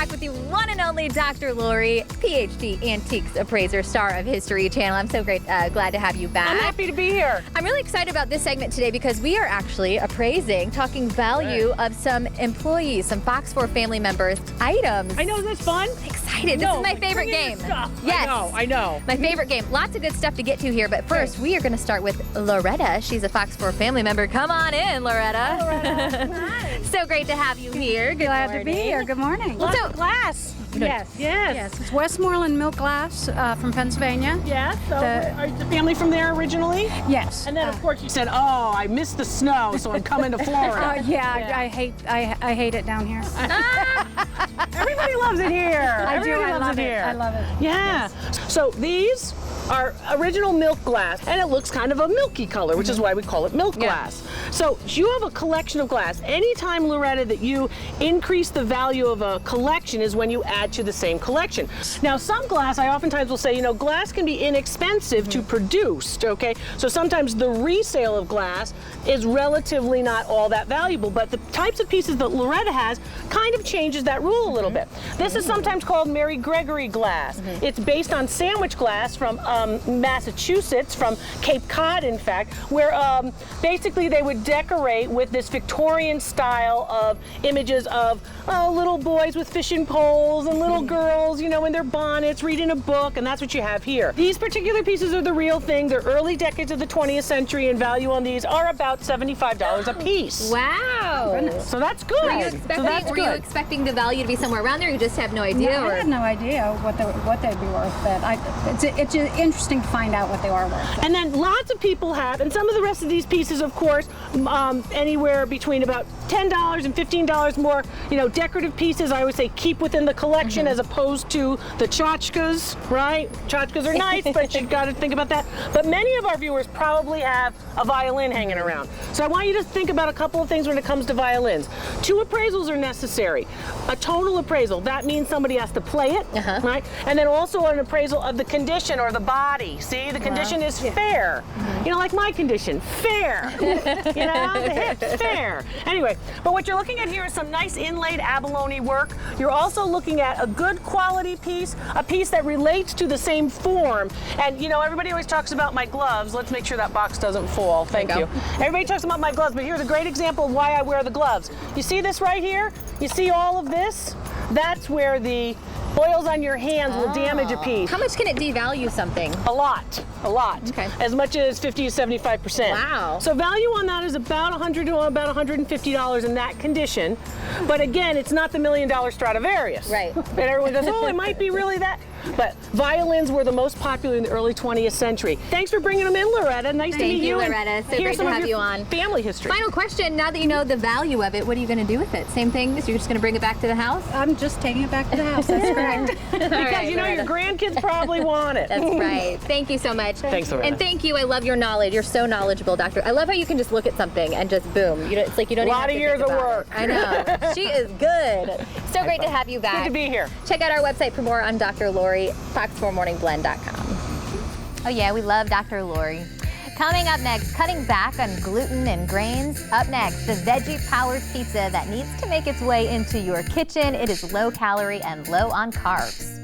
back with the one and only Dr. Lori, PhD Antiques Appraiser, star of History Channel. I'm so glad to have you back. I'm happy to be here. I'm really excited about this segment today because we are actually appraising, talking value of some employees, some Fox 4 family members' items. I know, isn't this fun? Excited. This is my favorite game. Yes. I know. My favorite game. Lots of good stuff to get to here, but first we are going to start with Loretta. She's a Fox 4 family member. Come on in, Loretta. Hi. So great to have you here. Good Glad morning. to be here. Good morning. Lots of glass. Yes. Yes. It's Westmoreland Milk Glass from Pennsylvania. Yeah. So The- are the family from there originally? Yes. And then of course you said, "Oh, I missed the snow, so I'm coming to Florida." Yeah. I hate it down here. Everybody loves it here. I do. Everybody I loves love it it. here. I love it. Yeah. So these are original milk glass, and it looks kind of a milky color, which is why we call it milk glass. So you have a collection of glass. Anytime, Loretta, that you increase the value of a collection is when you add to the same collection. Now, some glass, I oftentimes will say, glass can be inexpensive to produce, okay? So sometimes the resale of glass is relatively not all that valuable, but the types of pieces that Loretta has kind of changes that rule a little bit. This is sometimes called Mary Gregory glass. It's based on sandwich glass from Massachusetts, from Cape Cod, in fact, where basically they would decorate with this Victorian style of images of little boys with fishing poles and little girls, in their bonnets reading a book, and that's what you have here. These particular pieces are the real thing. They're early decades of the 20th century, and value on these are about $75 a piece. Wow. So that's good. Were you expecting the value to be somewhere around there? You just have no idea? I had no idea what they'd be worth, but it's interesting to find out what they are worth. And then lots of people have, and some of the rest of these pieces, of course, anywhere between about $10 and $15 more, decorative pieces, I always say keep within the collection as opposed to the tchotchkes, right? Tchotchkes are nice, but you've got to think about that. But many of our viewers probably have a violin hanging around. So I want you to think about a couple of things when it comes to violins. 2 appraisals are necessary. A tonal appraisal, that means somebody has to play it, right? And then also an appraisal of the condition or the body. See, the condition is fair. Like my condition, fair. The hips, fair. Anyway, but what you're looking at here is some nice inlaid abalone work. You're also looking at a good quality piece, a piece that relates to the same form. And everybody always talks about my gloves. Let's make sure that box doesn't fall. Thank you. Everybody talks about my gloves, but here's a great example of why I wear the gloves. You see this right here? You see all of this? That's where the oils on your hands will damage a piece. How much can it devalue something? A lot. Okay. As much as 50 to 75%. Wow. So value on that is about $100 to about $150 in that condition. But again, it's not the $1 million Stradivarius. Right. And everyone goes, oh, it might be really that. But violins were the most popular in the early 20th century. Thanks for bringing them in, Loretta. Nice to meet you. Thank you, Loretta. So great to have you on. Family history. Final question, now that you know the value of it, what are you going to do with it? Same thing, you're just going to bring it back to the house? I'm just taking it back to the house. That's correct. Because your grandkids probably want it. That's right. Thank you so much. Thanks, Loretta. And thank you. I love your knowledge. You're so knowledgeable, Doctor. I love how you can just look at something and just boom. It's like you don't even have to think about it. A lot of years of work. I know. She is good. So great to have you back. Good to be here. Check out our website for more on Dr. Lori, fox4morningblend.com. Oh yeah, we love Dr. Lori. Coming up next, cutting back on gluten and grains. Up next, the veggie-powered pizza that needs to make its way into your kitchen. It is low calorie and low on carbs.